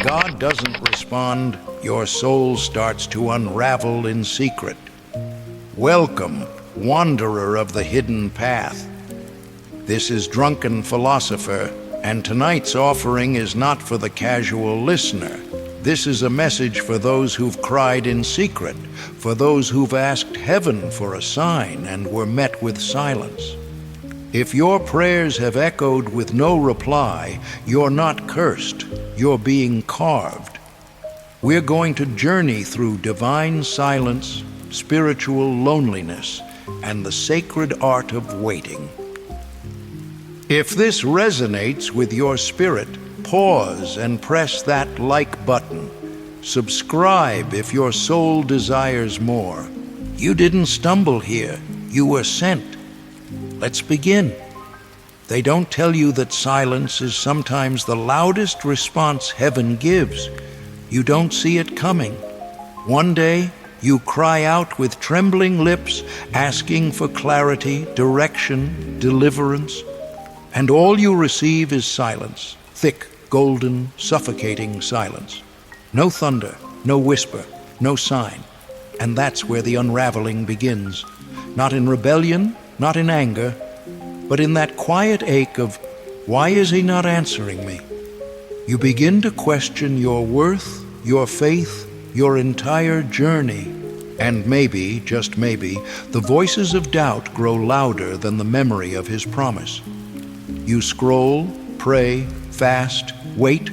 God doesn't respond, your soul starts to unravel in secret. Welcome, wanderer of the hidden path. This is Drunken Philosopher, and tonight's offering is not for the casual listener. This is a message for those who've cried in secret, for those who've asked heaven for a sign and were met with silence. If your prayers have echoed with no reply, you're not cursed, you're being carved. We're going to journey through divine silence, spiritual loneliness, and the sacred art of waiting. If this resonates with your spirit, pause and press that like button. Subscribe if your soul desires more. You didn't stumble here, you were sent. Let's begin. They don't tell you that silence is sometimes the loudest response heaven gives. You don't see it coming. One day, you cry out with trembling lips, asking for clarity, direction, deliverance, and all you receive is silence, thick, golden, suffocating silence. No thunder, no whisper, no sign. And that's where the unraveling begins. Not in rebellion, not in anger, but in that quiet ache of, why is he not answering me? You begin to question your worth, your faith, your entire journey. And maybe, just maybe, the voices of doubt grow louder than the memory of his promise. You scroll, pray, fast, wait,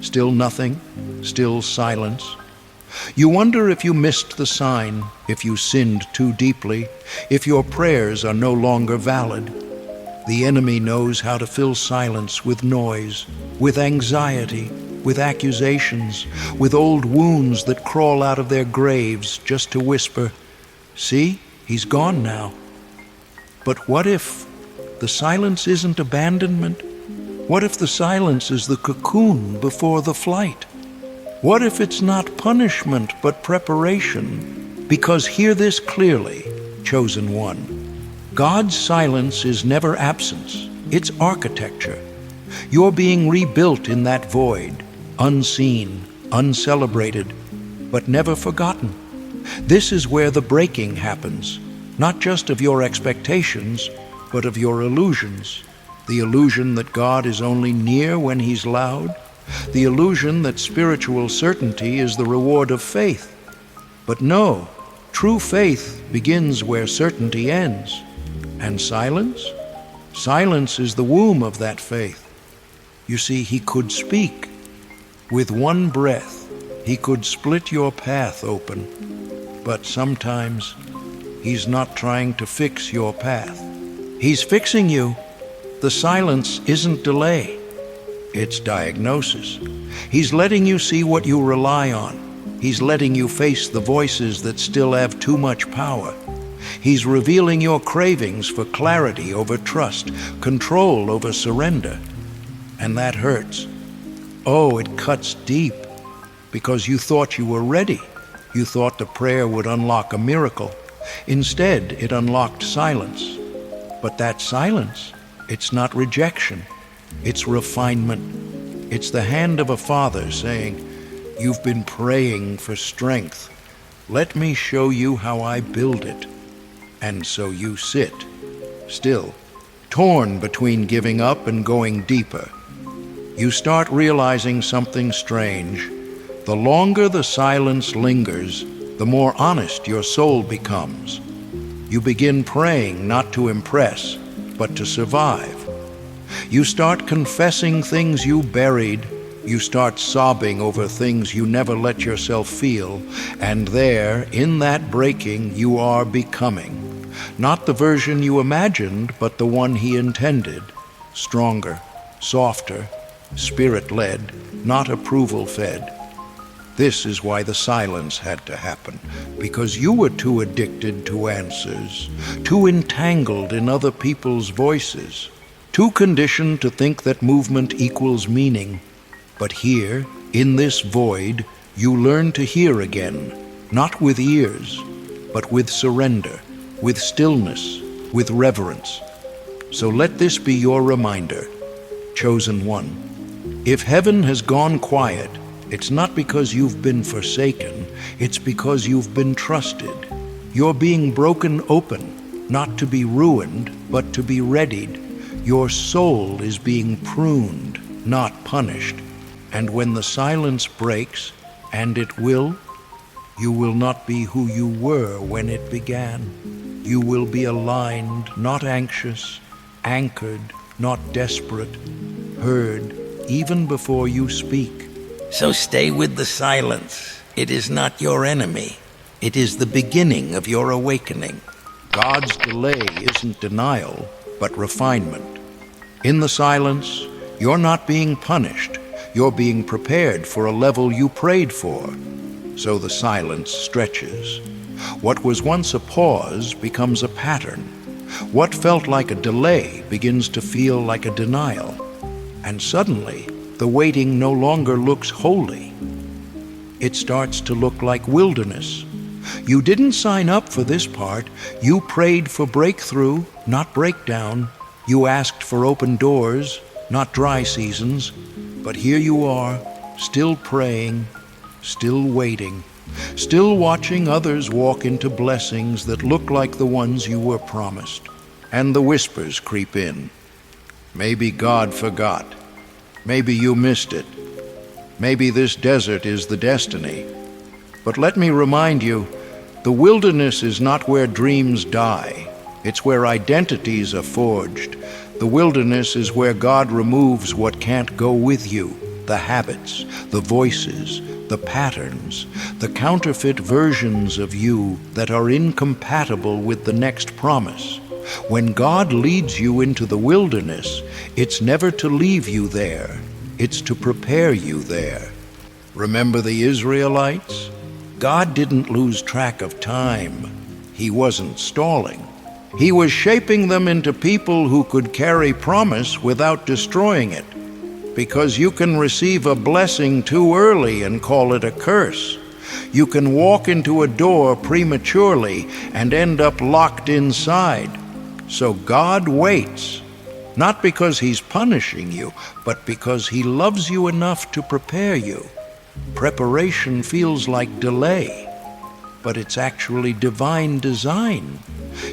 still nothing, still silence. You wonder if you missed the sign, if you sinned too deeply, if your prayers are no longer valid. The enemy knows how to fill silence with noise, with anxiety, with accusations, with old wounds that crawl out of their graves just to whisper, "See, he's gone now." But what if the silence isn't abandonment? What if the silence is the cocoon before the flight? What if it's not punishment but preparation? Because hear this clearly, chosen one. God's silence is never absence, it's architecture. You're being rebuilt in that void, unseen, uncelebrated, but never forgotten. This is where the breaking happens, not just of your expectations, but of your illusions. The illusion that God is only near when he's loud, the illusion that spiritual certainty is the reward of faith. But no, true faith begins where certainty ends. And silence? Silence is the womb of that faith. You see, he could speak. With one breath, he could split your path open. But sometimes, he's not trying to fix your path. He's fixing you. The silence isn't delay. It's diagnosis. He's letting you see what you rely on. He's letting you face the voices that still have too much power. He's revealing your cravings for clarity over trust, control over surrender. And that hurts. Oh, it cuts deep. Because you thought you were ready. You thought the prayer would unlock a miracle. Instead, it unlocked silence. But that silence, it's not rejection. It's refinement. It's the hand of a father saying, "You've been praying for strength. Let me show you how I build it." And so you sit, still, torn between giving up and going deeper. You start realizing something strange. The longer the silence lingers, the more honest your soul becomes. You begin praying not to impress, but to survive. You start confessing things you buried. You start sobbing over things you never let yourself feel. And there, in that breaking, you are becoming. Not the version you imagined, but the one he intended. Stronger, softer, spirit-led, not approval-fed. This is why the silence had to happen, because you were too addicted to answers, too entangled in other people's voices, too conditioned to think that movement equals meaning. But here, in this void, you learn to hear again, not with ears, but with surrender, with stillness, with reverence. So let this be your reminder, chosen one. If heaven has gone quiet, It's not because you've been forsaken, it's because you've been trusted. You're being broken open, not to be ruined, but to be readied. Your soul is being pruned, not punished. And when the silence breaks, and it will, you will not be who you were when it began. You will be aligned, not anxious, anchored, not desperate, heard even before you speak. So stay with the silence. It is not your enemy. It is the beginning of your awakening. God's delay isn't denial, but refinement. In the silence, you're not being punished. You're being prepared for a level you prayed for. So the silence stretches. What was once a pause becomes a pattern. What felt like a delay begins to feel like a denial. And suddenly, the waiting no longer looks holy. It starts to look like wilderness. You didn't sign up for this part. You prayed for breakthrough, not breakdown. You asked for open doors, not dry seasons. But here you are, still praying, still waiting, still watching others walk into blessings that look like the ones you were promised. And the whispers creep in. Maybe God forgot. Maybe you missed it. Maybe this desert is the destiny. But let me remind you, the wilderness is not where dreams die. It's where identities are forged. The wilderness is where God removes what can't go with you. The habits, the voices, the patterns, the counterfeit versions of you that are incompatible with the next promise. When God leads you into the wilderness, it's never to leave you there. It's to prepare you there. Remember the Israelites? God didn't lose track of time. He wasn't stalling. He was shaping them into people who could carry promise without destroying it. Because you can receive a blessing too early and call it a curse. You can walk into a door prematurely and end up locked inside. So God waits, not because He's punishing you, but because He loves you enough to prepare you. Preparation feels like delay, but it's actually divine design.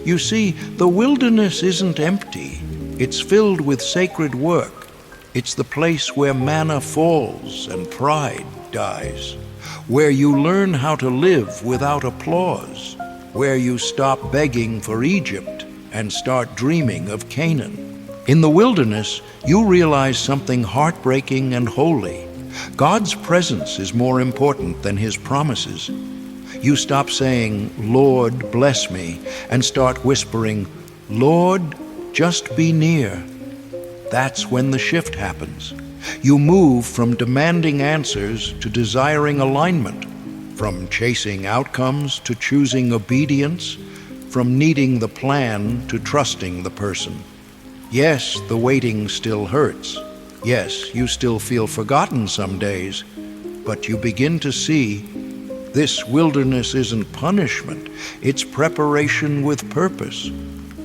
You see, the wilderness isn't empty. It's filled with sacred work. It's the place where manna falls and pride dies, where you learn how to live without applause, where you stop begging for Egypt and start dreaming of Canaan. In the wilderness, you realize something heartbreaking and holy. God's presence is more important than His promises. You stop saying, "Lord, bless me," and start whispering, "Lord, just be near." That's when the shift happens. You move from demanding answers to desiring alignment, from chasing outcomes to choosing obedience, from needing the plan to trusting the person. Yes, the waiting still hurts. Yes, you still feel forgotten some days, but you begin to see this wilderness isn't punishment, it's preparation with purpose.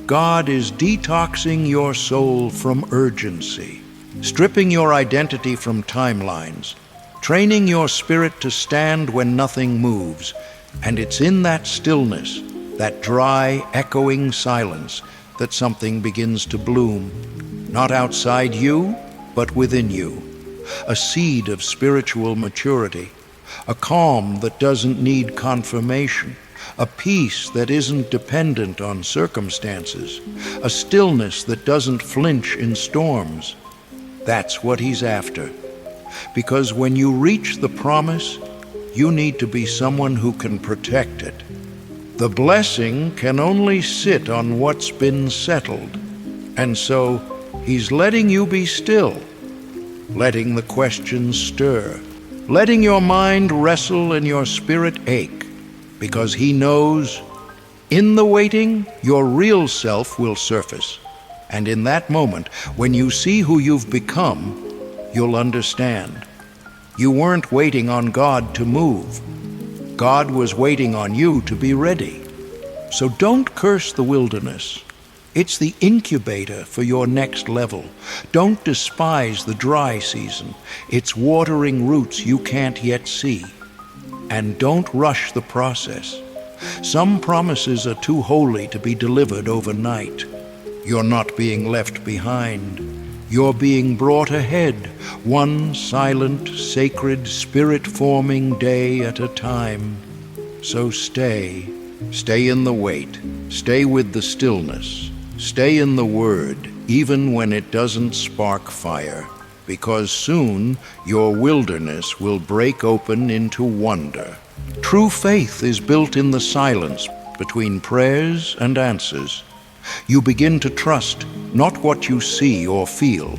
God is detoxing your soul from urgency, stripping your identity from timelines, training your spirit to stand when nothing moves. And it's in that stillness, that dry, echoing silence, that something begins to bloom, not outside you, but within you. A seed of spiritual maturity, a calm that doesn't need confirmation, a peace that isn't dependent on circumstances, a stillness that doesn't flinch in storms. That's what He's after. Because when you reach the promise, you need to be someone who can protect it. The blessing can only sit on what's been settled. And so, He's letting you be still, letting the questions stir, letting your mind wrestle and your spirit ache, because He knows in the waiting, your real self will surface. And in that moment, when you see who you've become, you'll understand. You weren't waiting on God to move. God was waiting on you to be ready. So don't curse the wilderness. It's the incubator for your next level. Don't despise the dry season. It's watering roots you can't yet see. And don't rush the process. Some promises are too holy to be delivered overnight. You're not being left behind. You're being brought ahead, one silent, sacred, spirit-forming day at a time. So stay. Stay in the wait. Stay with the stillness. Stay in the Word, even when it doesn't spark fire, because soon your wilderness will break open into wonder. True faith is built in the silence between prayers and answers. You begin to trust not what you see or feel,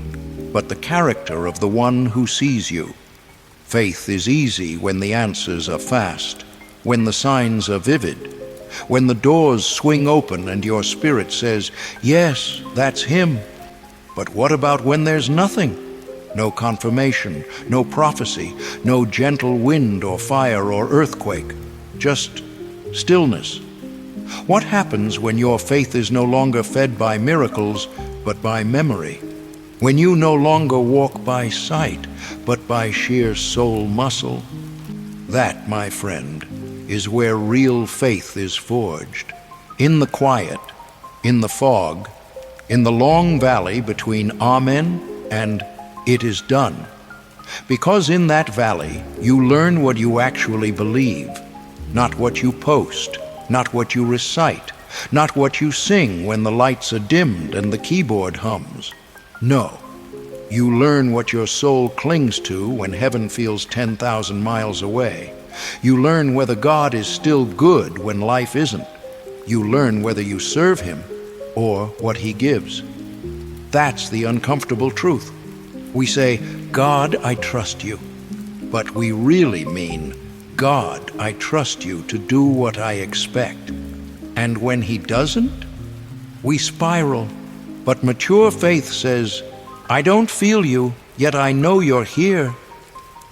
but the character of the one who sees you. Faith is easy when the answers are fast, when the signs are vivid, when the doors swing open and your spirit says, "Yes, that's him." But what about when there's nothing? No confirmation, no prophecy, no gentle wind or fire or earthquake, just stillness. What happens when your faith is no longer fed by miracles, but by memory? When you no longer walk by sight, but by sheer soul muscle? That, my friend, is where real faith is forged. In the quiet, in the fog, in the long valley between Amen and it is done. Because in that valley, you learn what you actually believe, not what you post, not what you recite, not what you sing when the lights are dimmed and the keyboard hums. No, you learn what your soul clings to when heaven feels 10,000 miles away. You learn whether God is still good when life isn't. You learn whether you serve him or what he gives. That's the uncomfortable truth. We say, "God, I trust you." But we really mean, "God, I trust you to do what I expect." And when he doesn't, we spiral. But mature faith says, "I don't feel you, yet I know you're here.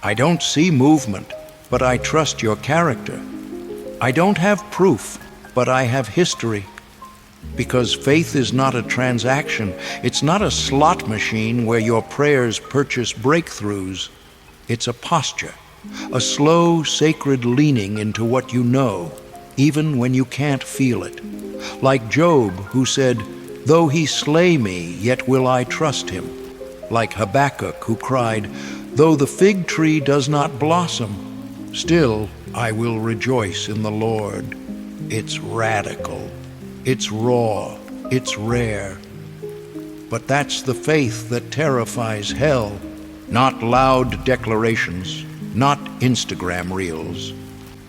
I don't see movement, but I trust your character. I don't have proof, but I have history." Because faith is not a transaction. It's not a slot machine where your prayers purchase breakthroughs. It's a posture, a slow, sacred leaning into what you know, even when you can't feel it. Like Job, who said, "Though he slay me, yet will I trust him." Like Habakkuk, who cried, "Though the fig tree does not blossom, still I will rejoice in the Lord." It's radical. It's raw. It's rare. But that's the faith that terrifies hell. Not loud declarations, not Instagram reels,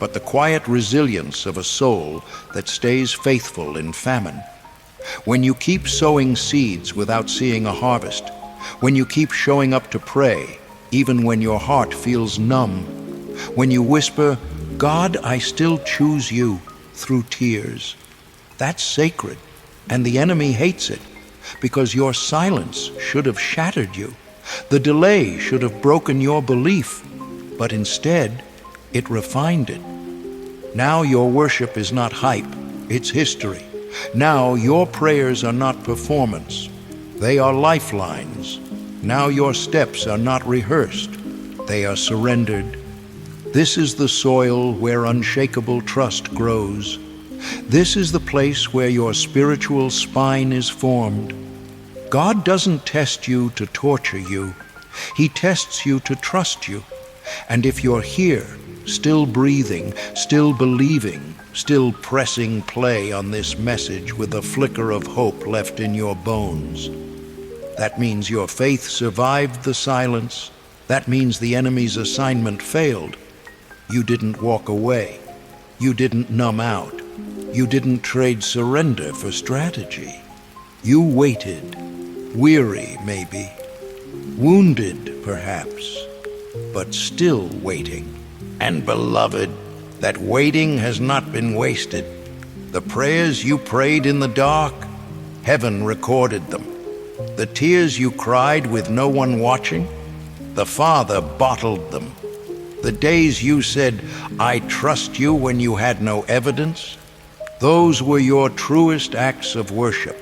but the quiet resilience of a soul that stays faithful in famine. When you keep sowing seeds without seeing a harvest, when you keep showing up to pray, even when your heart feels numb, when you whisper, "God, I still choose you," through tears. That's sacred, and the enemy hates it, because your silence should have shattered you. The delay should have broken your belief, but instead, it refined it. Now your worship is not hype, it's history. Now your prayers are not performance, they are lifelines. Now your steps are not rehearsed, they are surrendered. This is the soil where unshakable trust grows. This is the place where your spiritual spine is formed. God doesn't test you to torture you. He tests you to trust you. And if you're here, still breathing, still believing, still pressing play on this message with a flicker of hope left in your bones, that means your faith survived the silence. That means the enemy's assignment failed. You didn't walk away. You didn't numb out. You didn't trade surrender for strategy. You waited, weary maybe, wounded perhaps, but still waiting. And beloved, that waiting has not been wasted. The prayers you prayed in the dark, heaven recorded them. The tears you cried with no one watching, the Father bottled them. The days you said, "I trust you," when you had no evidence, those were your truest acts of worship.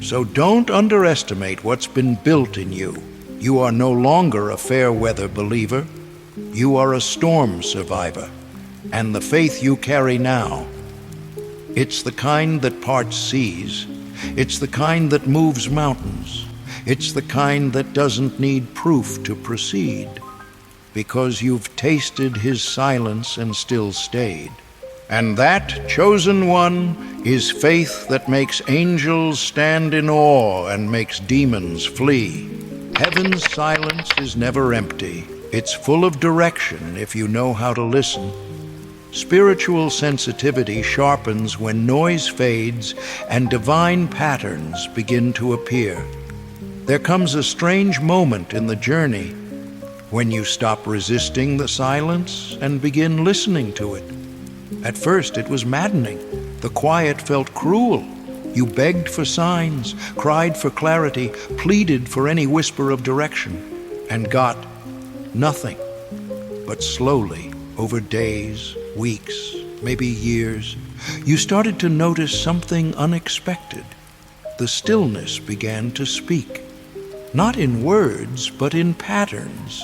So don't underestimate what's been built in you. You are no longer a fair-weather believer. You are a storm survivor. And the faith you carry now, it's the kind that parts seas. It's the kind that moves mountains. It's the kind that doesn't need proof to proceed, because you've tasted his silence and still stayed. And that chosen one is faith that makes angels stand in awe and makes demons flee. Heaven's silence is never empty. It's full of direction if you know how to listen. Spiritual sensitivity sharpens when noise fades and divine patterns begin to appear. There comes a strange moment in the journey when you stop resisting the silence and begin listening to it. At first it was maddening. The quiet felt cruel. You begged for signs, cried for clarity, pleaded for any whisper of direction, and got nothing. But slowly, over days, weeks, maybe years, you started to notice something unexpected. The stillness began to speak. Not in words, but in patterns.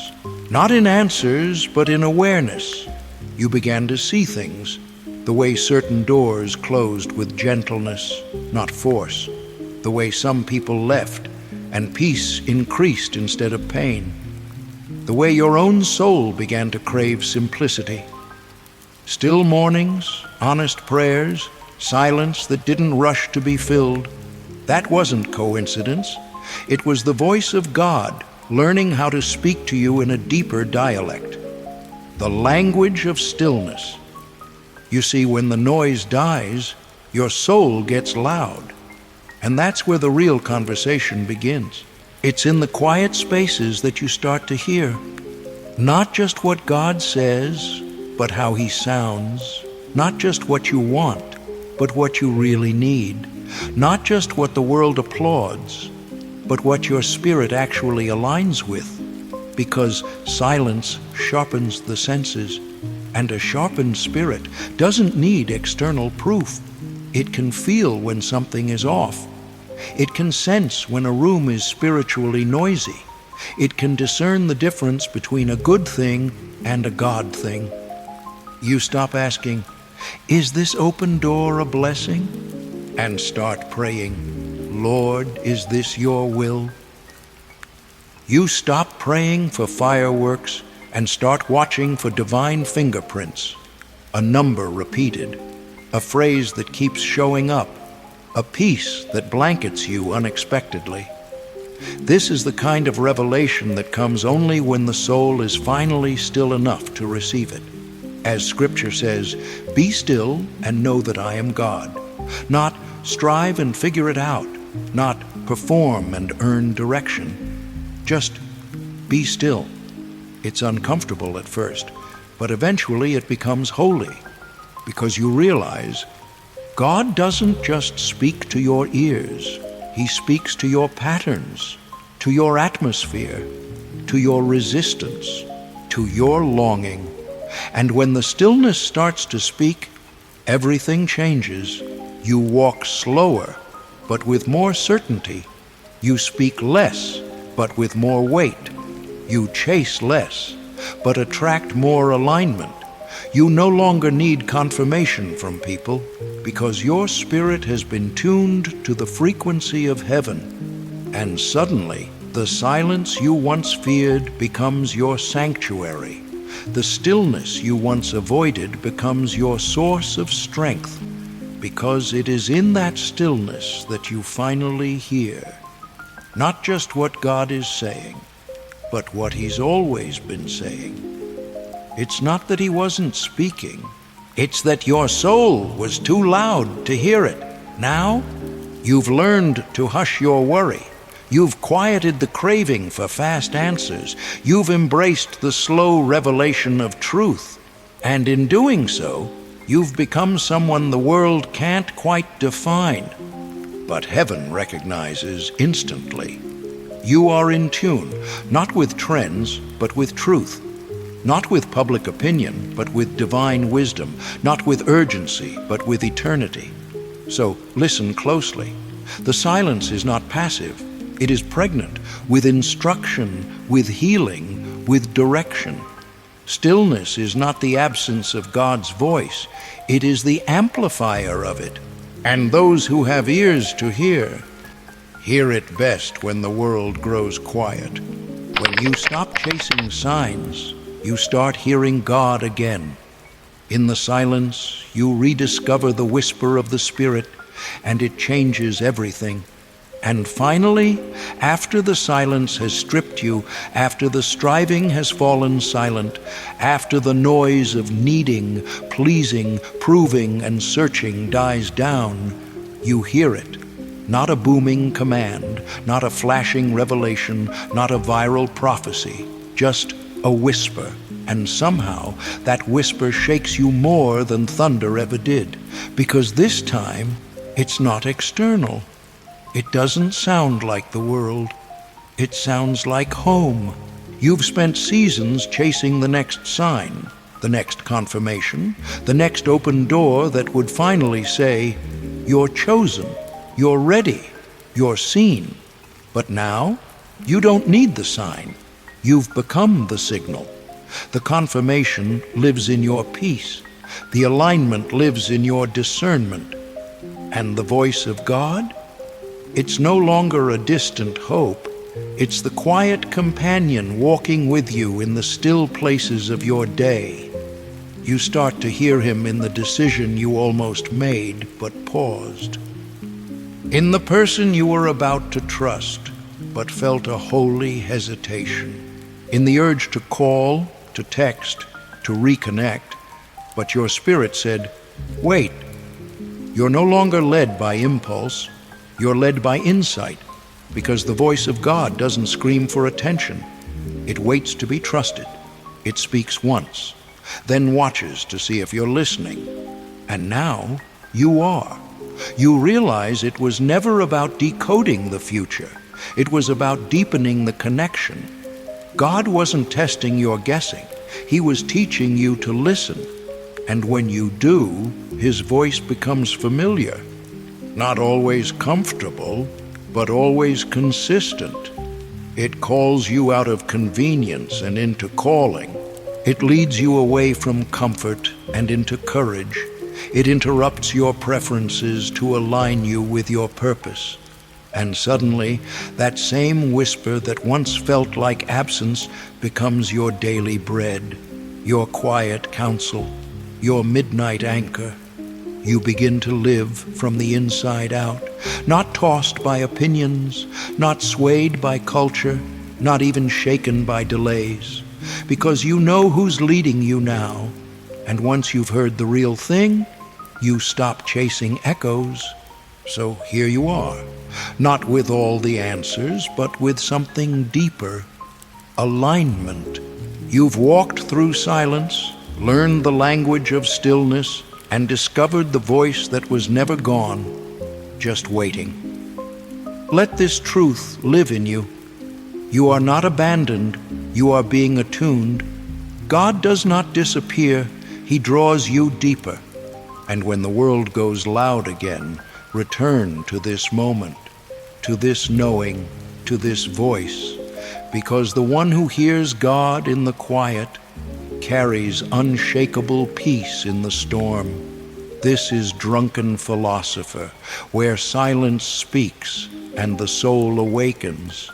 Not in answers, but in awareness. You began to see things, the way certain doors closed with gentleness, not force, the way some people left, and peace increased instead of pain, the way your own soul began to crave simplicity. Still mornings, honest prayers, silence that didn't rush to be filled. That wasn't coincidence. It was the voice of God learning how to speak to you in a deeper dialect, the language of stillness. You see, when the noise dies, your soul gets loud, and that's where the real conversation begins. It's in the quiet spaces that you start to hear, not just what God says, but how he sounds, not just what you want, but what you really need, not just what the world applauds, but what your spirit actually aligns with, because silence sharpens the senses, and a sharpened spirit doesn't need external proof. It can feel when something is off. It can sense when a room is spiritually noisy. It can discern the difference between a good thing and a God thing. You stop asking, "Is this open door a blessing?" and start praying, "Lord, is this your will?" You stop praying for fireworks and start watching for divine fingerprints, a number repeated, a phrase that keeps showing up, a peace that blankets you unexpectedly. This is the kind of revelation that comes only when the soul is finally still enough to receive it. As Scripture says, "Be still and know that I am God." Not strive and figure it out, not perform and earn direction. Just be still. It's uncomfortable at first, but eventually it becomes holy, because you realize God doesn't just speak to your ears. He speaks to your patterns, to your atmosphere, to your resistance, to your longing. And when the stillness starts to speak, everything changes. You walk slower, but with more certainty. You speak less, but with more weight. You chase less, but attract more alignment. You no longer need confirmation from people, because your spirit has been tuned to the frequency of heaven. And suddenly, the silence you once feared becomes your sanctuary. The stillness you once avoided becomes your source of strength, because it is in that stillness that you finally hear not just what God is saying, but what he's always been saying. It's not that he wasn't speaking, it's that your soul was too loud to hear it. Now, you've learned to hush your worry. You've quieted the craving for fast answers. You've embraced the slow revelation of truth. And in doing so, you've become someone the world can't quite define, but heaven recognizes instantly. You are in tune, not with trends, but with truth. Not with public opinion, but with divine wisdom. Not with urgency, but with eternity. So listen closely. The silence is not passive. It is pregnant with instruction, with healing, with direction. Stillness is not the absence of God's voice. It is the amplifier of it. And those who have ears to hear it best when the world grows quiet. When you stop chasing signs, you start hearing God again. In the silence, you rediscover the whisper of the Spirit, and it changes everything. And finally, after the silence has stripped you, after the striving has fallen silent, after the noise of needing, pleasing, proving, and searching dies down, you hear it. Not a booming command, not a flashing revelation, not a viral prophecy, just a whisper. And somehow that whisper shakes you more than thunder ever did, because this time it's not external. It doesn't sound like the world. It sounds like home. You've spent seasons chasing the next sign, the next confirmation, the next open door that would finally say, "You're chosen, you're ready, you're seen." But now, you don't need the sign. You've become the signal. The confirmation lives in your peace. The alignment lives in your discernment. And the voice of God? It's no longer a distant hope. It's the quiet companion walking with you in the still places of your day. You start to hear him in the decision you almost made but paused. In the person you were about to trust but felt a holy hesitation. In the urge to call, to text, to reconnect, but your spirit said, "Wait." You're no longer led by impulse. You're led by insight, because the voice of God doesn't scream for attention. It waits to be trusted. It speaks once, then watches to see if you're listening. And now you are. You realize it was never about decoding the future. It was about deepening the connection. God wasn't testing your guessing. He was teaching you to listen. And when you do, his voice becomes familiar. Not always comfortable, but always consistent. It calls you out of convenience and into calling. It leads you away from comfort and into courage. It interrupts your preferences to align you with your purpose. And suddenly, that same whisper that once felt like absence becomes your daily bread, your quiet counsel, your midnight anchor. You begin to live from the inside out, not tossed by opinions, not swayed by culture, not even shaken by delays, because you know who's leading you now. And once you've heard the real thing, you stop chasing echoes. So here you are, not with all the answers, but with something deeper, alignment. You've walked through silence, learned the language of stillness, and discovered the voice that was never gone, just waiting. Let this truth live in you. You are not abandoned, you are being attuned. God does not disappear, he draws you deeper. And when the world goes loud again, return to this moment, to this knowing, to this voice, because the one who hears God in the quiet carries unshakable peace in the storm. This is Drunken Philosopher, where silence speaks and the soul awakens.